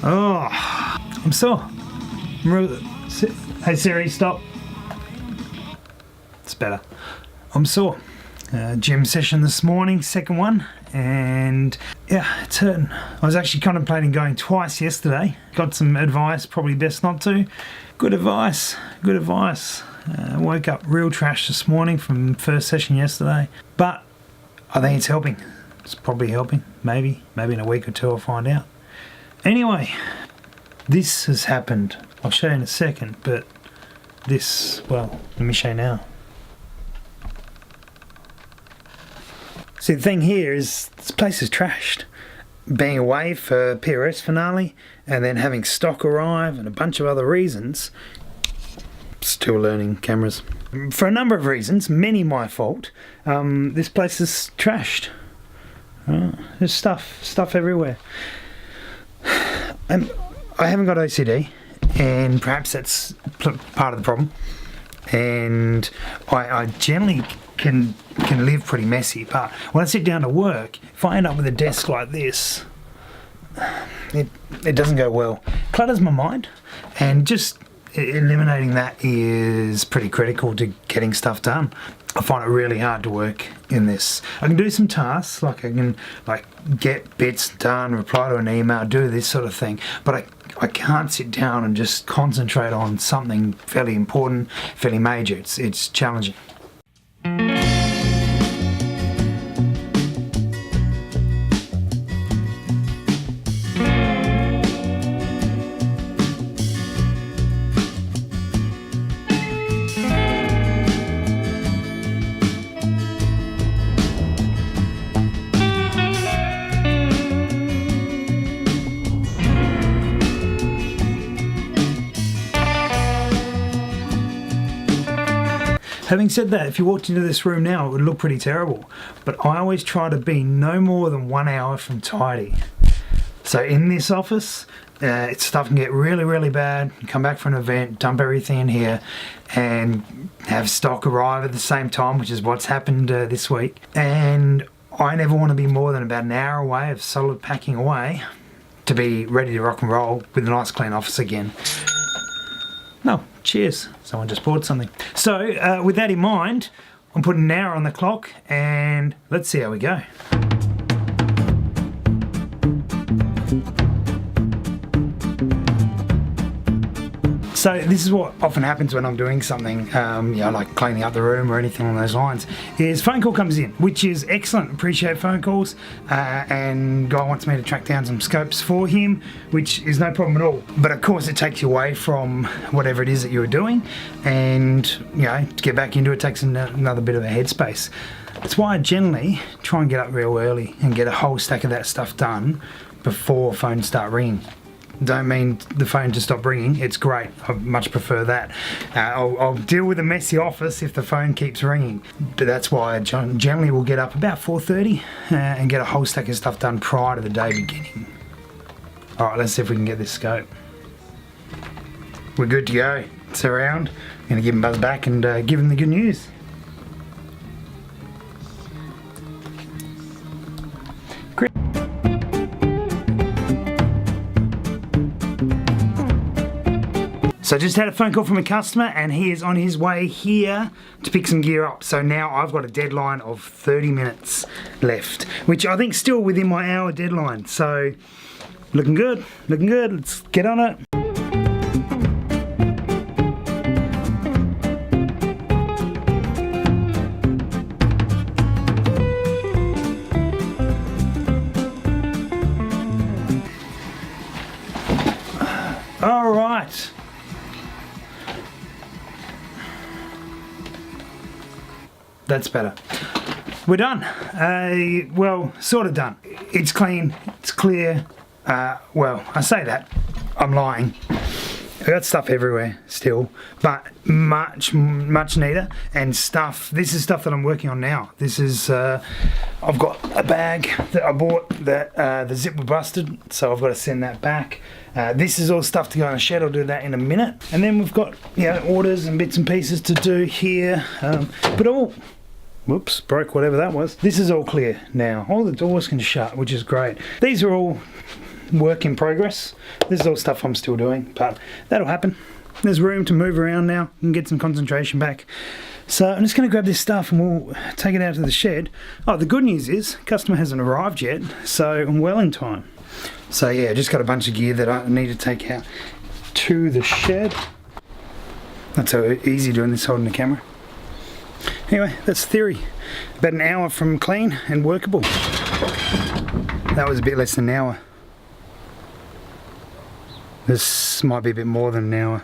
Oh, I'm sore. Hey Siri, stop. It's better. I'm sore. Gym session this morning, second one, and yeah, it's hurting. I was actually contemplating going twice yesterday. Got some advice, probably best not to. Good advice, good advice. Woke up real trash this morning from first session yesterday, but I think it's helping. It's probably helping, maybe in a week or two I'll find out. Anyway, this has happened. I'll show you in a second, but this, well, let me show you now. See, the thing here is this place is trashed. Being away for PRS finale and then having stock arrive and a bunch of other reasons. Still learning cameras. For a number of reasons, many my fault, this place is trashed. There's stuff everywhere. I haven't got OCD, and perhaps that's part of the problem. And I generally can live pretty messy, but when I sit down to work, if I end up with a desk like this, it doesn't go well. Clutters my mind, and just eliminating that is pretty critical to getting stuff done. I find it really hard to work in this. I can do some tasks, like I can get bits done, reply to an email, do this sort of thing, but I can't sit down and just concentrate on something fairly important, fairly major. It's challenging. Having said that, if you walked into this room now, it would look pretty terrible. But I always try to be no more than 1 hour from tidy. So in this office, stuff can get really, really bad. You come back from an event, dump everything in here, and have stock arrive at the same time, which is what's happened this week. And I never want to be more than about an hour away of solid packing away to be ready to rock and roll with a nice clean office again. No, cheers. Someone just bought something. So with that in mind, I'm putting an hour on the clock and let's see how we go. So this is what often happens when I'm doing something, like cleaning up the room or anything along those lines, is phone call comes in, which is excellent. Appreciate phone calls, and Guy wants me to track down some scopes for him, which is no problem at all. But of course it takes you away from whatever it is that you were doing, and to get back into it takes another bit of a headspace. That's why I generally try and get up real early and get a whole stack of that stuff done before phones start ringing. Don't mean the phone to stop ringing, it's great, I much prefer that. I'll deal with a messy office if the phone keeps ringing, but that's why I generally will get up about 4:30 and get a whole stack of stuff done prior to the day beginning. Alright, let's see if we can get this scope. We're good to go, it's around. I'm going to give him a buzz back and give him the good news. So I just had a phone call from a customer and he is on his way here to pick some gear up. So now I've got a deadline of 30 minutes left, which I think is still within my hour deadline. So looking good, let's get on it. All right. That's better. We're done. Well, sort of done. It's clean, it's clear. Well, I say that, I'm lying. I've got stuff everywhere still, but much neater and stuff. This is stuff that I'm working on now. This is, I've got a bag that I bought that the zip was busted, so I've got to send that back. This is all stuff to go in a shed. I'll do that in a minute. And then we've got orders and bits and pieces to do here, but all. Whoops, broke whatever that was. This is all clear now. All the doors can shut, which is great. These are all work in progress. This is all stuff I'm still doing, but that'll happen. There's room to move around now and get some concentration back. So I'm just going to grab this stuff and we'll take it out to the shed. Oh, the good news is customer hasn't arrived yet, so I'm well in time. So yeah, just got a bunch of gear that I need to take out to the shed. That's so easy doing this holding the camera. Anyway, that's theory. About an hour from clean and workable. That was a bit less than an hour. This might be a bit more than an hour.